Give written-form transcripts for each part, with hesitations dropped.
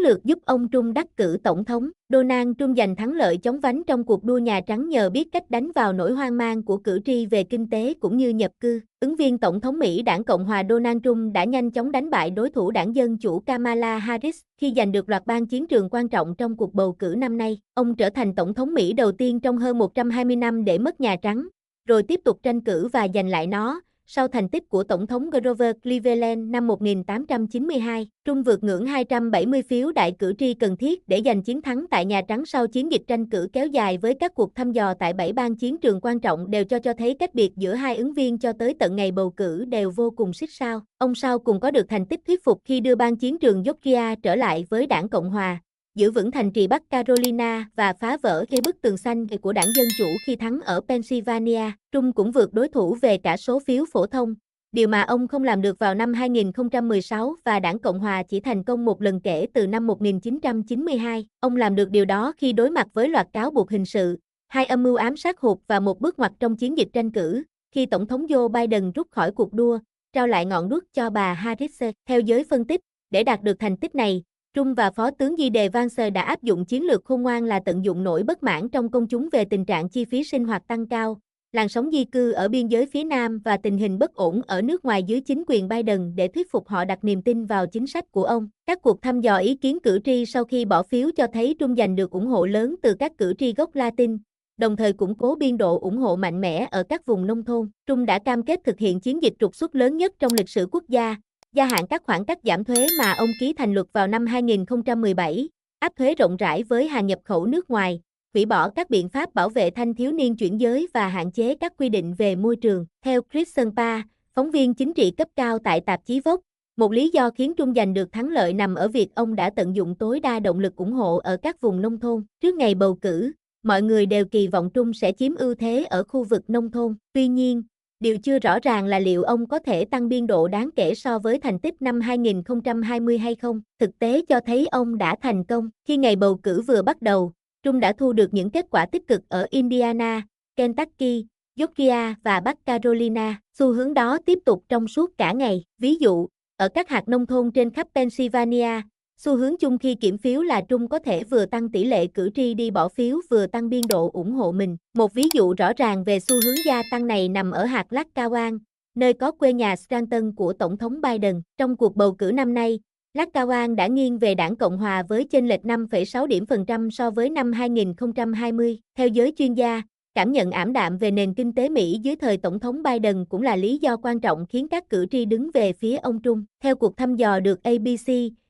lược giúp ông Trump đắc cử tổng thống. Donald Trump giành thắng lợi chóng vánh trong cuộc đua Nhà Trắng nhờ biết cách đánh vào nỗi hoang mang của cử tri về kinh tế cũng như nhập cư. Ứng viên tổng thống Mỹ đảng Cộng hòa Donald Trump đã nhanh chóng đánh bại đối thủ đảng Dân Chủ Kamala Harris khi giành được loạt bang chiến trường quan trọng trong cuộc bầu cử năm nay. Ông trở thành tổng thống Mỹ đầu tiên trong hơn 120 năm để mất Nhà Trắng, rồi tiếp tục tranh cử và giành lại nó. Sau thành tích của Tổng thống Grover Cleveland năm 1892, Trump vượt ngưỡng 270 phiếu đại cử tri cần thiết để giành chiến thắng tại Nhà Trắng sau chiến dịch tranh cử kéo dài với các cuộc thăm dò tại 7 bang chiến trường quan trọng đều cho thấy cách biệt giữa hai ứng viên cho tới tận ngày bầu cử đều vô cùng xích sao. Ông sau cùng có được thành tích thuyết phục khi đưa bang chiến trường Georgia trở lại với đảng Cộng hòa, giữ vững thành trì Bắc Carolina và phá vỡ cái bức tường xanh của đảng Dân Chủ khi thắng ở Pennsylvania. Trump cũng vượt đối thủ về cả số phiếu phổ thông, điều mà ông không làm được vào năm 2016 và đảng Cộng hòa chỉ thành công một lần kể từ năm 1992. Ông làm được điều đó khi đối mặt với loạt cáo buộc hình sự, 2 âm mưu ám sát hụt và một bước ngoặt trong chiến dịch tranh cử, khi Tổng thống Joe Biden rút khỏi cuộc đua, trao lại ngọn đuốc cho bà Harris. Theo giới phân tích, để đạt được thành tích này, Trump và Phó tướng J.D. Vance đã áp dụng chiến lược khôn ngoan là tận dụng nỗi bất mãn trong công chúng về tình trạng chi phí sinh hoạt tăng cao, làn sóng di cư ở biên giới phía Nam và tình hình bất ổn ở nước ngoài dưới chính quyền Biden để thuyết phục họ đặt niềm tin vào chính sách của ông. Các cuộc thăm dò ý kiến cử tri sau khi bỏ phiếu cho thấy Trump giành được ủng hộ lớn từ các cử tri gốc Latin, đồng thời củng cố biên độ ủng hộ mạnh mẽ ở các vùng nông thôn. Trump đã cam kết thực hiện chiến dịch trục xuất lớn nhất trong lịch sử quốc gia, gia hạn các khoản cắt giảm thuế mà ông ký thành luật vào năm 2017, áp thuế rộng rãi với hàng nhập khẩu nước ngoài, hủy bỏ các biện pháp bảo vệ thanh thiếu niên chuyển giới và hạn chế các quy định về môi trường. Theo Christian Parr, phóng viên chính trị cấp cao tại tạp chí Vogue, một lý do khiến Trump giành được thắng lợi nằm ở việc ông đã tận dụng tối đa động lực ủng hộ ở các vùng nông thôn. Trước ngày bầu cử, mọi người đều kỳ vọng Trump sẽ chiếm ưu thế ở khu vực nông thôn. Tuy nhiên, điều chưa rõ ràng là liệu ông có thể tăng biên độ đáng kể so với thành tích năm 2020 hay không. Thực tế cho thấy ông đã thành công. Khi ngày bầu cử vừa bắt đầu, Trump đã thu được những kết quả tích cực ở Indiana, Kentucky, Georgia và Bắc Carolina. Xu hướng đó tiếp tục trong suốt cả ngày. Ví dụ, ở các hạt nông thôn trên khắp Pennsylvania, xu hướng chung khi kiểm phiếu là Trump có thể vừa tăng tỷ lệ cử tri đi bỏ phiếu vừa tăng biên độ ủng hộ mình. Một ví dụ rõ ràng về xu hướng gia tăng này nằm ở hạt Lackawanna, nơi có quê nhà Scranton của Tổng thống Biden. Trong cuộc bầu cử năm nay, Lackawanna đã nghiêng về đảng Cộng hòa với chênh lệch 5,6 điểm phần trăm so với năm 2020. Theo giới chuyên gia, cảm nhận ảm đạm về nền kinh tế Mỹ dưới thời Tổng thống Biden cũng là lý do quan trọng khiến các cử tri đứng về phía ông Trump. Theo cuộc thăm dò được ABC,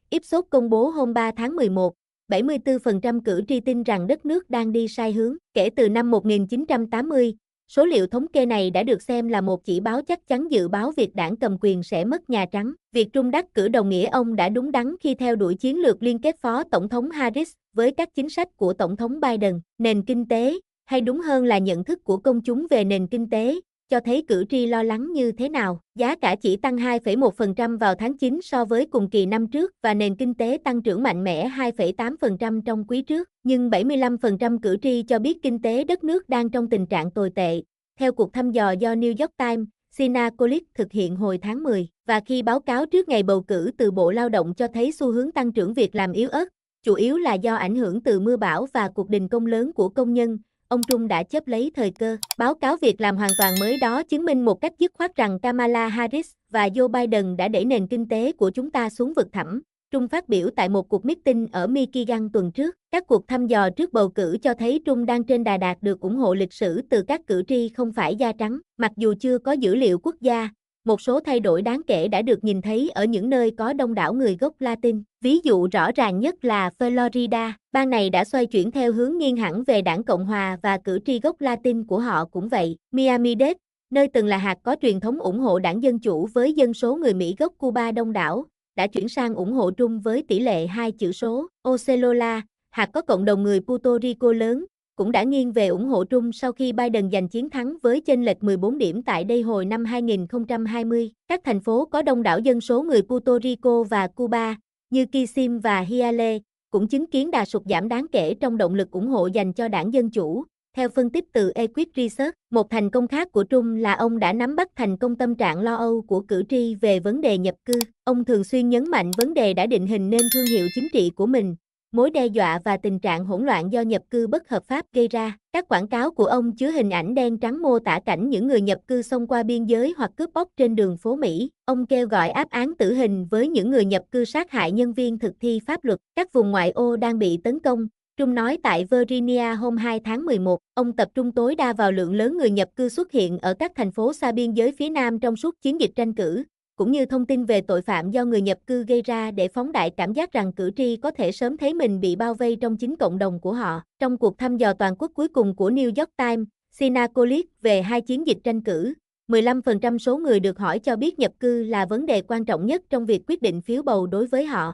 Ipsos công bố hôm 3 tháng 11, 74% cử tri tin rằng đất nước đang đi sai hướng. Kể từ năm 1980, số liệu thống kê này đã được xem là một chỉ báo chắc chắn dự báo việc đảng cầm quyền sẽ mất Nhà Trắng. Việc Trump đắc cử đồng nghĩa ông đã đúng đắn khi theo đuổi chiến lược liên kết Phó Tổng thống Harris với các chính sách của Tổng thống Biden. Nền kinh tế, hay đúng hơn là nhận thức của công chúng về nền kinh tế, cho thấy cử tri lo lắng như thế nào. Giá cả chỉ tăng 2,1% vào tháng 9 so với cùng kỳ năm trước và nền kinh tế tăng trưởng mạnh mẽ 2,8% trong quý trước, nhưng 75% cử tri cho biết kinh tế đất nước đang trong tình trạng tồi tệ. Theo cuộc thăm dò do New York Times, Sina College thực hiện hồi tháng 10, và khi báo cáo trước ngày bầu cử từ Bộ Lao động cho thấy xu hướng tăng trưởng việc làm yếu ớt, chủ yếu là do ảnh hưởng từ mưa bão và cuộc đình công lớn của công nhân, ông Trump đã chớp lấy thời cơ. Báo cáo việc làm hoàn toàn mới đó chứng minh một cách dứt khoát rằng Kamala Harris và Joe Biden đã đẩy nền kinh tế của chúng ta xuống vực thẳm. Trump phát biểu tại một cuộc meeting ở Michigan tuần trước. Các cuộc thăm dò trước bầu cử cho thấy Trump đang trên đà đạt được ủng hộ lịch sử từ các cử tri không phải da trắng. Mặc dù chưa có dữ liệu quốc gia, một số thay đổi đáng kể đã được nhìn thấy ở những nơi có đông đảo người gốc Latin. Ví dụ rõ ràng nhất là Florida. Bang này đã xoay chuyển theo hướng nghiêng hẳn về đảng Cộng hòa và cử tri gốc Latin của họ cũng vậy. Miami-Dade, nơi từng là hạt có truyền thống ủng hộ đảng Dân Chủ với dân số người Mỹ gốc Cuba đông đảo, đã chuyển sang ủng hộ Trump với tỷ lệ 2 chữ số. Ocelola, hạt có cộng đồng người Puerto Rico lớn, cũng đã nghiêng về ủng hộ Trump sau khi Biden giành chiến thắng với chênh lệch 14 điểm tại đây hồi năm 2020. Các thành phố có đông đảo dân số người Puerto Rico và Cuba, như Kissimmee và Hialeah, cũng chứng kiến đà sụt giảm đáng kể trong động lực ủng hộ dành cho đảng Dân Chủ. Theo phân tích từ Equip Research, một thành công khác của Trung là ông đã nắm bắt thành công tâm trạng lo âu của cử tri về vấn đề nhập cư. Ông thường xuyên nhấn mạnh vấn đề đã định hình nên thương hiệu chính trị của mình, mối đe dọa và tình trạng hỗn loạn do nhập cư bất hợp pháp gây ra. Các quảng cáo của ông chứa hình ảnh đen trắng mô tả cảnh những người nhập cư xông qua biên giới hoặc cướp bóc trên đường phố Mỹ. Ông kêu gọi áp án tử hình với những người nhập cư sát hại nhân viên thực thi pháp luật. Các vùng ngoại ô đang bị tấn công. Trung nói tại Virginia hôm 2 tháng 11, ông tập trung tối đa vào lượng lớn người nhập cư xuất hiện ở các thành phố xa biên giới phía Nam trong suốt chiến dịch tranh cử, cũng như thông tin về tội phạm do người nhập cư gây ra để phóng đại cảm giác rằng cử tri có thể sớm thấy mình bị bao vây trong chính cộng đồng của họ. Trong cuộc thăm dò toàn quốc cuối cùng của New York Times, Synagogue về hai chiến dịch tranh cử, 15% số người được hỏi cho biết nhập cư là vấn đề quan trọng nhất trong việc quyết định phiếu bầu đối với họ.